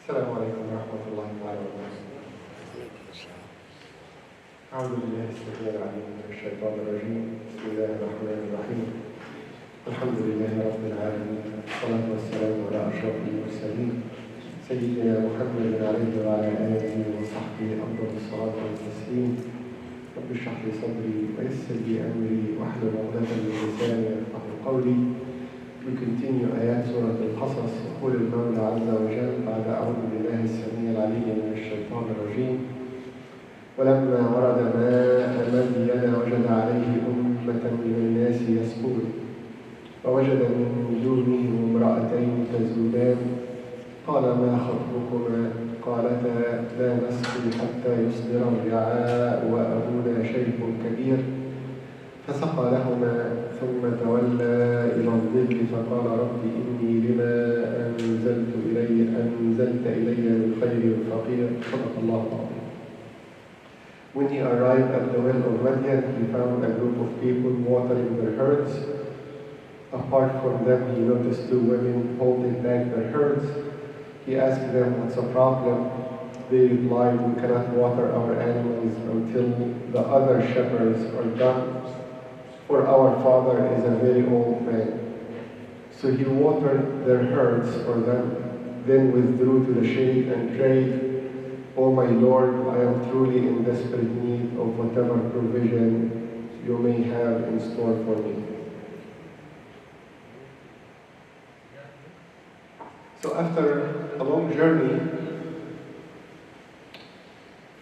السلام عليكم ورحمة الله تعالى وبركاته. أعوذ بالله السميع العليم من الشيطان الرجيم. بسم الله الرحمن الرحيم. الحمد لله رب العالمين، والصلاة والسلام على أشرف المرسلين سيدنا محمد عليه وعلى آله وصحبه أفضل الصلاة والتسليم. رب اشرح لي صدري ويسر لي أمري واحلل عقدة من لساني يفقهوا قولي. We continue آيات سورة القصص. يقول المولى عز وجل بعد أعوذ بالله السميع العليم من الشيطان الرجيم: ولما ورد ماء مدين وجد عليه أمة من الناس يسقون ووجد من دونهم امرأتين تذودان قال ما خطبكما قالتا لا نسقي حتى يصدر الرعاء وأبونا شيخ كبير فسقى لهما ثم تولى إلى الظل فقال رب إني لما أنزلت إلي من خير فقير. صدق الله العظيم. When he arrived at the well of Madian, he found a group of people watering their herds. Apart from them, he noticed two women holding back their herds. He asked them, "What's the problem?" They replied, "We cannot water our animals until the other shepherds are done, for our father is a very old man." So he watered their herds for them, then withdrew to the shade and prayed, "O my Lord, I am truly in desperate need of whatever provision you may have in store for me." So after a long journey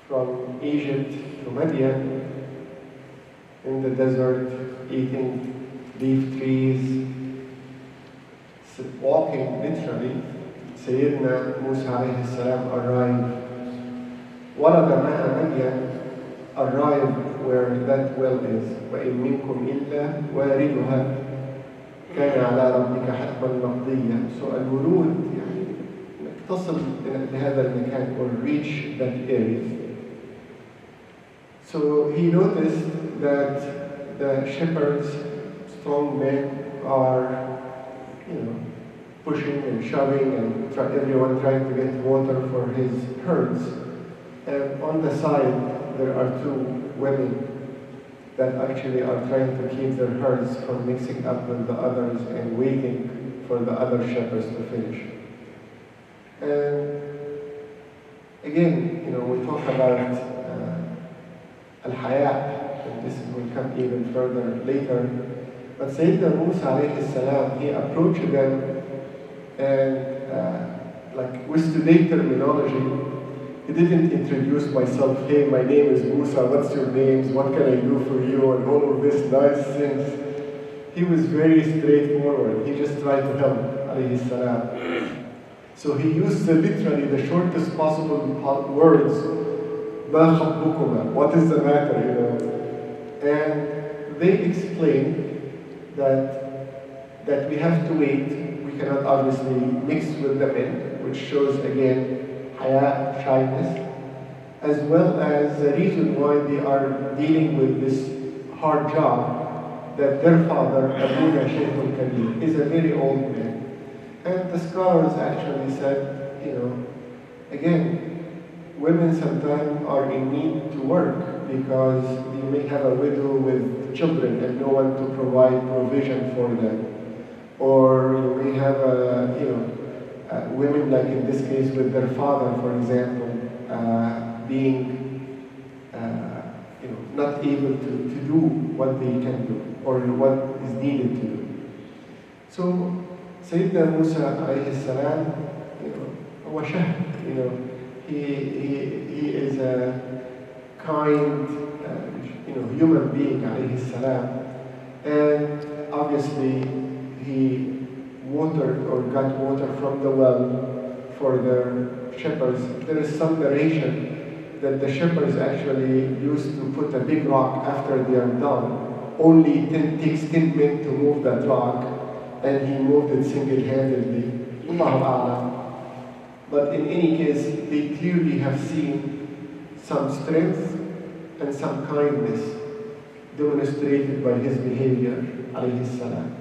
from Egypt to Madian, in the desert, eating leaf trees, walking literally, Sayyidina Musa alayhi salam arrived. ورد ماء مدين, arrived where that well is. وإن منكم إلا واردها كان على ربك حتما مقضيا. So الورود يعني تصل لهذا المكان or reach that area. So he noticed that the shepherds, strong men, are, pushing and shoving and everyone trying to get water for his herds. And on the side, there are two women that actually are trying to keep their herds from mixing up with the others and waiting for the other shepherds to finish. And again, we talk about al-haya, and this will come even further later. But Sayyidina Musa alayhi salam, he approached them and with today's terminology, he didn't introduce myself, "Hey, my name is Musa, what's your names, what can I do for you," and all of these nice things. He was very straightforward. He just tried to help, alayhi salam. So he used literally the shortest possible words, "Ma khatbukuma," what is the matter, And they explained that we have to wait. We cannot obviously mix with the men, which shows again haya, shyness, as well as the reason why they are dealing with this hard job, that their father, Abuna Shaykh al-Kabir, is a very old man. And the scholars actually said, again, women sometimes are in need to work because you may have a widow with children and no one to provide provision for them. Or you may have women, like in this case with their father, for example, being not able to do what they can do or what is needed to do. So Sayyidina Musa alayhi salam, هو شهم, he is a kind, human being alayhi salam, and obviously he watered or got water from the well for their shepherds. There is some narration that the shepherds actually used to put a big rock after they are done. Only takes 10 men to move that rock, and he moved it single-handedly. Allahu A'lam. But in any case, they clearly have seen some strength and some kindness demonstrated by his behavior, alayhi salam.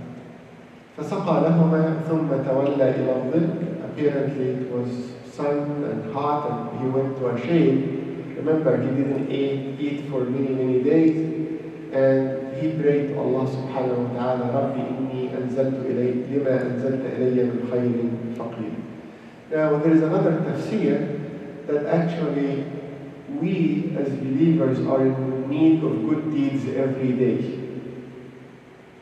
فسقى لهما ثم تولى إلى الظل. Apparently it was sun and hot and he went to a shade. Remember, he didn't eat for many days, and he prayed to Allah subhanahu wa ta'ala, Rabbi inni anzaltu ilayk lima anzalta ilayya min khayrin faqir. Now there is another tafsir that actually we as believers are in need of good deeds every day.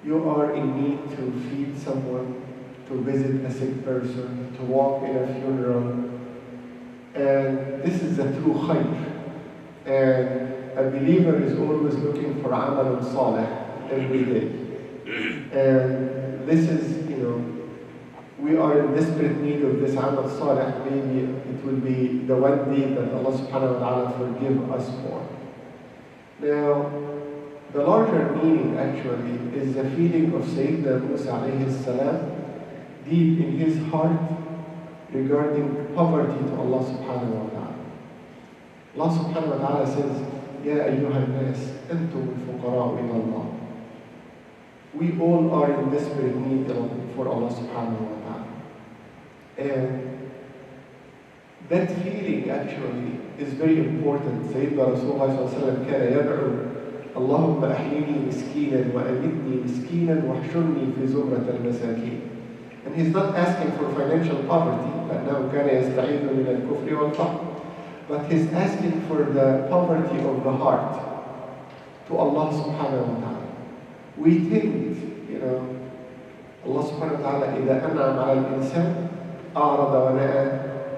You are in need to feed someone, to visit a sick person, to walk in a funeral. And this is a true khayr. And a believer is always looking for amal salih every day. And this is, we are in desperate need of this amal salih. Maybe it will be the one day that Allah subhanahu wa ta'ala forgive us for. Now, the larger meaning actually is the feeling of Sayyidina Musa alayhi salam deep in his heart regarding poverty to Allah subhanahu wa ta'ala. Allah subhanahu wa ta'ala says, Ya ayyuha nas, antum al-fuqara'u ila Allah. We all are in desperate need for Allah subhanahu wa ta'ala. And that feeling actually is very important. Sayyidina Rasulullah sallallahu alayhi wa sallam kana yad'u اللهم أحيني مسكينا وأمتني مسكينا واحشرني في زمرة المساكين. And he's not asking for financial poverty, لأنه كان يستعيذ من الكفر والفقر, but he's asking for the poverty of the heart to Allah subhanahu wa ta'ala. We think, Allah subhanahu wa ta'ala إذا أنعم على الإنسان أعرض ونأى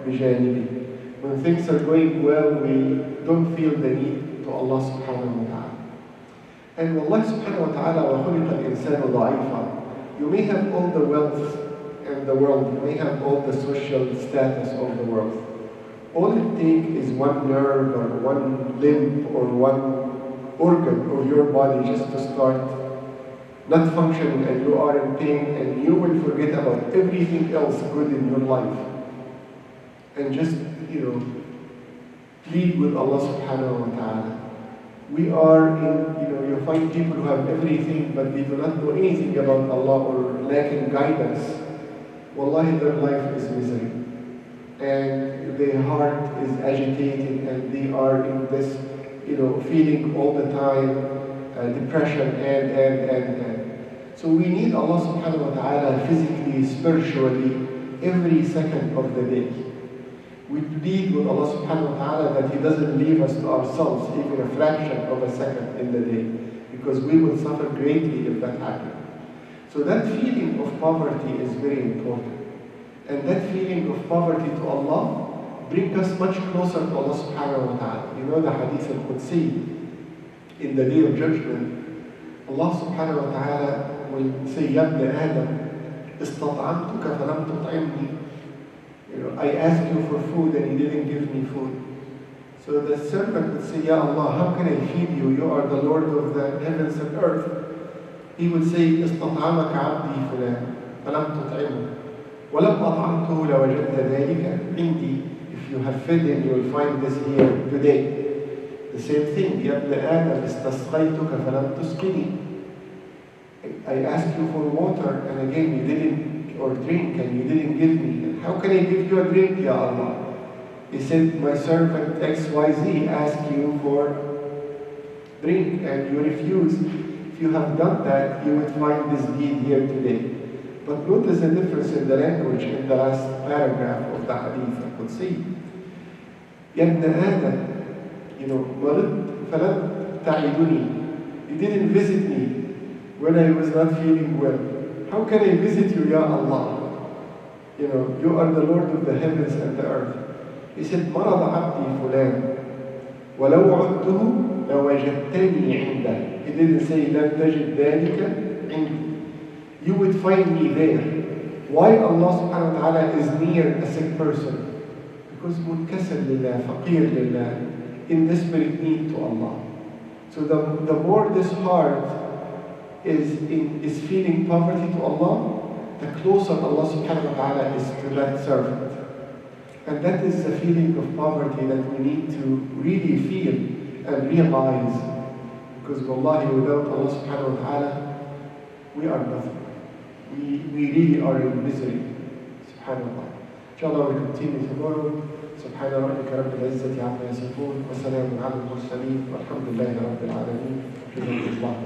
بجانبه. When things are going well, we don't feel the need to Allah subhanahu wa ta'ala. And Allah subhanahu wa ta'ala وَخُلِقَ الْإِنسَانُ ضَعِيفًا. You may have all the wealth in the world, you may have all the social status of the world. All it takes is one nerve or one limb or one organ of your body just to start not functioning, and you are in pain, and you will forget about everything else good in your life. And just, plead with Allah subhanahu wa ta'ala. We are in, you find people who have everything, but they do not know anything about Allah or lacking guidance. Wallahi, their life is misery. And their heart is agitated, and they are in this, feeling all the time, depression and. So we need Allah subhanahu wa ta'ala physically, spiritually, every second of the day. We plead with Allah subhanahu wa ta'ala that He doesn't leave us to ourselves even a fraction of a second in the day, because we will suffer greatly if that happens. So that feeling of poverty is very important. And that feeling of poverty to Allah brings us much closer to Allah subhanahu wa ta'ala. You know the hadith al-Qudsi, in the day of judgment, Allah subhanahu wa ta'ala will say, Ya ibn Adam, istat'amtuka falam tut'imni. I asked you for food and you didn't give me food. So the servant would say, Ya Allah, how can I feed you? You are the Lord of the heavens and earth. He would say, استطعمك عبدي فلان فلم تطعمه ولم أطعمته لوجدت ذلك عندي. If you have fed him, you will find this here today. The same thing, يا ابن آدم استسقيتك فلم تسقني. I asked you for water and again you didn't, or drink, and you didn't give me. How can I give you a drink, Ya Allah? He said, my servant XYZ asked you for drink and you refused. If you have done that, you would find this deed here today. But notice the difference in the language in the last paragraph of the hadith. I could see. Ya ibn Adam, مرضت فلم تعدني. You didn't visit me when I was not feeling well. How can I visit you, Ya Allah? You are the Lord of the heavens and the earth. He said, مرض عبدي فلان ولو عدته لوجدتني عنده. He didn't say لن تجد ذلك عندي. You would find me there. Why Allah subhanahu wa ta'ala is near a sick person? Because منكسر لله, فقير لله, in desperate need to Allah. So the more this heart is feeling poverty to Allah, the closer Allah subhanahu wa ta'ala is to that servant. And that is the feeling of poverty that we need to really feel and realize. Because wallahi, without Allah subhanahu wa ta'ala, we are nothing. We really are in misery. Subhanallah. Inshallah, we continue tomorrow. سبحان ربك رب العزة عما يصفون وسلام على المرسلين والحمد لله رب العالمين. جزاكم الله.